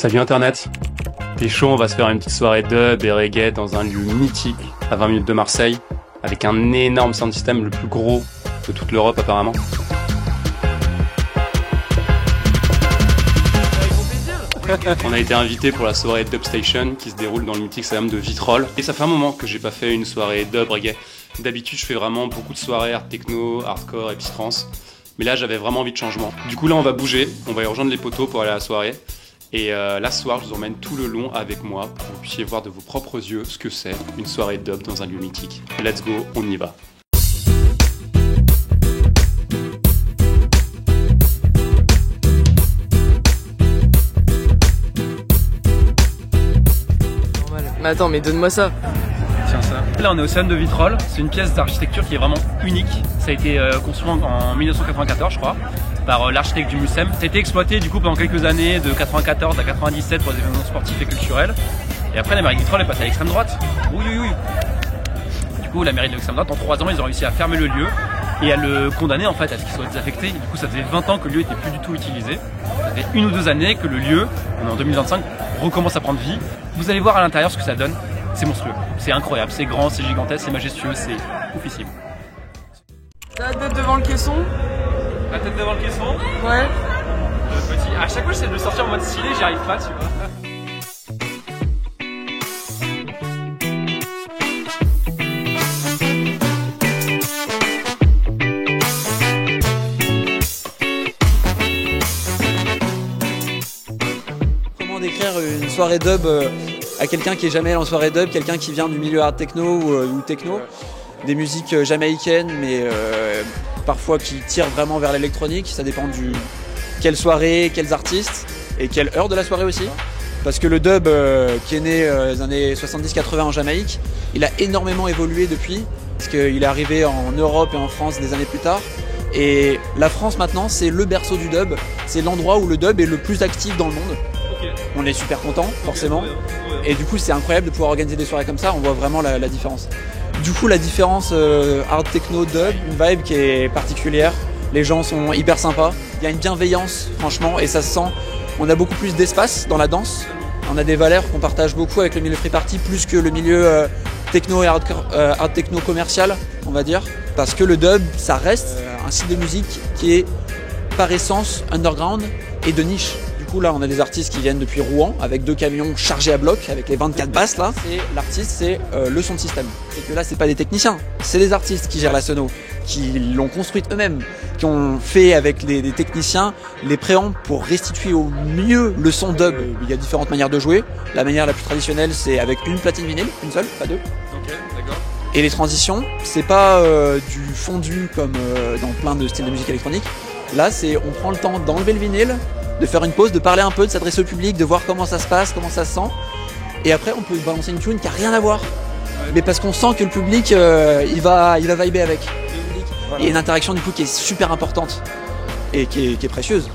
Salut Internet. T'es chaud, on va se faire une petite soirée dub et reggae dans un lieu mythique à 20 minutes de Marseille avec un énorme sound system, le plus gros de toute l'Europe apparemment. On a été invité pour la soirée Dub Station qui se déroule dans le mythique stadium de Vitrolles. Et ça fait un moment que j'ai pas fait une soirée dub reggae. D'habitude je fais vraiment beaucoup de soirées art techno, hardcore et psytrance. Mais là j'avais vraiment envie de changement. Du coup là on va bouger, on va y rejoindre les poteaux pour aller à la soirée. Et là ce soir je vous emmène tout le long avec moi pour que vous puissiez voir de vos propres yeux ce que c'est une soirée dub dans un lieu mythique. Let's go, on y va. Mais attends, mais donne-moi ça. Tiens ça. Là on est au stadium de Vitrolles, c'est une pièce d'architecture qui est vraiment unique. Ça a été construit en 1994 je crois, par l'architecte du Mucem. Ça a été exploité du coup pendant quelques années, de 94 à 97 pour des événements sportifs et culturels. Et après la mairie de Vitrolles est passée à l'extrême droite. Oui. Du coup la mairie de l'extrême droite en 3 ans ils ont réussi à fermer le lieu et à le condamner en fait à ce qu'il soit désaffecté. Du coup ça faisait 20 ans que le lieu était plus du tout utilisé. Ça fait 1 ou 2 années que le lieu, on est en 2025, recommence à prendre vie. Vous allez voir à l'intérieur ce que ça donne, c'est monstrueux, c'est incroyable, c'est grand, c'est gigantesque, c'est majestueux, c'est oufissime. T'as la tête devant le caisson? La tête devant le caisson? Ouais. Petit. À chaque fois j'essaie de le sortir en mode stylé, j'y arrive pas, tu vois. D'écrire une soirée dub à quelqu'un qui est jamais allé en soirée dub, quelqu'un qui vient du milieu art techno ou techno, des musiques jamaïcaines mais parfois qui tirent vraiment vers l'électronique, ça dépend du quelle soirée, quels artistes et quelle heure de la soirée aussi. Parce que le dub qui est né dans les années 70-80 en Jamaïque, il a énormément évolué depuis, parce qu'il est arrivé en Europe et en France des années plus tard. Et la France maintenant c'est le berceau du dub, c'est l'endroit où le dub est le plus actif dans le monde. On est super content forcément et du coup c'est incroyable de pouvoir organiser des soirées comme ça, on voit vraiment la différence. Du coup la différence art techno dub, une vibe qui est particulière, les gens sont hyper sympas, il y a une bienveillance franchement et ça se sent, on a beaucoup plus d'espace dans la danse, on a des valeurs qu'on partage beaucoup avec le milieu free party plus que le milieu techno et art techno commercial on va dire, parce que le dub ça reste un style de musique qui est par essence underground et de niche. Du coup là on a des artistes qui viennent depuis Rouen avec 2 camions chargés à bloc avec les 24 basses là. Et l'artiste c'est le son système. Et que là c'est pas des techniciens, c'est des artistes qui gèrent la sono, qui l'ont construite eux-mêmes, qui ont fait avec des techniciens les préamps pour restituer au mieux le son dub. Il y a différentes manières de jouer. La manière la plus traditionnelle c'est avec une platine vinyle, une seule, pas 2. Ok, d'accord. Et les transitions, c'est pas du fondu comme dans plein de styles de musique électronique. Là c'est on prend le temps d'enlever le vinyle, de faire une pause, de parler un peu, de s'adresser au public, de voir comment ça se passe, comment ça se sent. Et après, on peut balancer une tune qui n'a rien à voir. Mais parce qu'on sent que le public, il va vibrer avec. Voilà. Et une interaction du coup qui est super importante et qui est précieuse.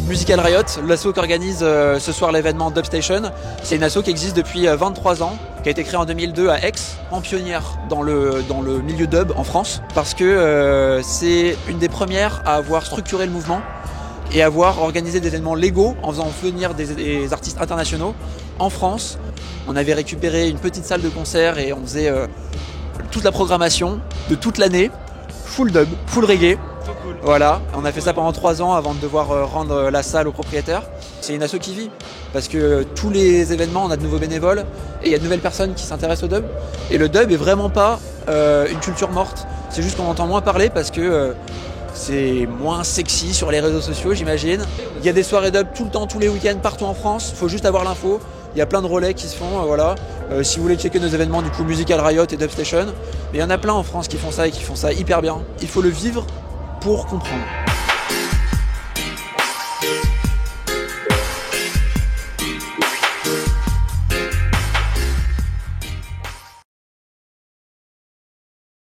Musical Riot, l'asso qui organise ce soir l'événement Dub Station, c'est une asso qui existe depuis 23 ans, qui a été créée en 2002 à Aix, en pionnière dans le milieu dub en France, parce que c'est une des premières à avoir structuré le mouvement et à avoir organisé des événements légaux en faisant venir des artistes internationaux. En France, on avait récupéré une petite salle de concert et on faisait toute la programmation de toute l'année, full dub, full reggae. Voilà, on a fait ça pendant 3 ans avant de devoir rendre la salle au propriétaire. C'est une asso qui vit, parce que tous les événements, on a de nouveaux bénévoles et il y a de nouvelles personnes qui s'intéressent au dub. Et le dub est vraiment pas une culture morte, c'est juste qu'on entend moins parler parce que c'est moins sexy sur les réseaux sociaux j'imagine. Il y a des soirées dub tout le temps, tous les week-ends, partout en France, il faut juste avoir l'info. Il y a plein de relais qui se font, voilà. Si vous voulez checker nos événements, du coup Musical Riot et Dub Station, mais il y en a plein en France qui font ça et qui font ça hyper bien. Il faut le vivre pour comprendre.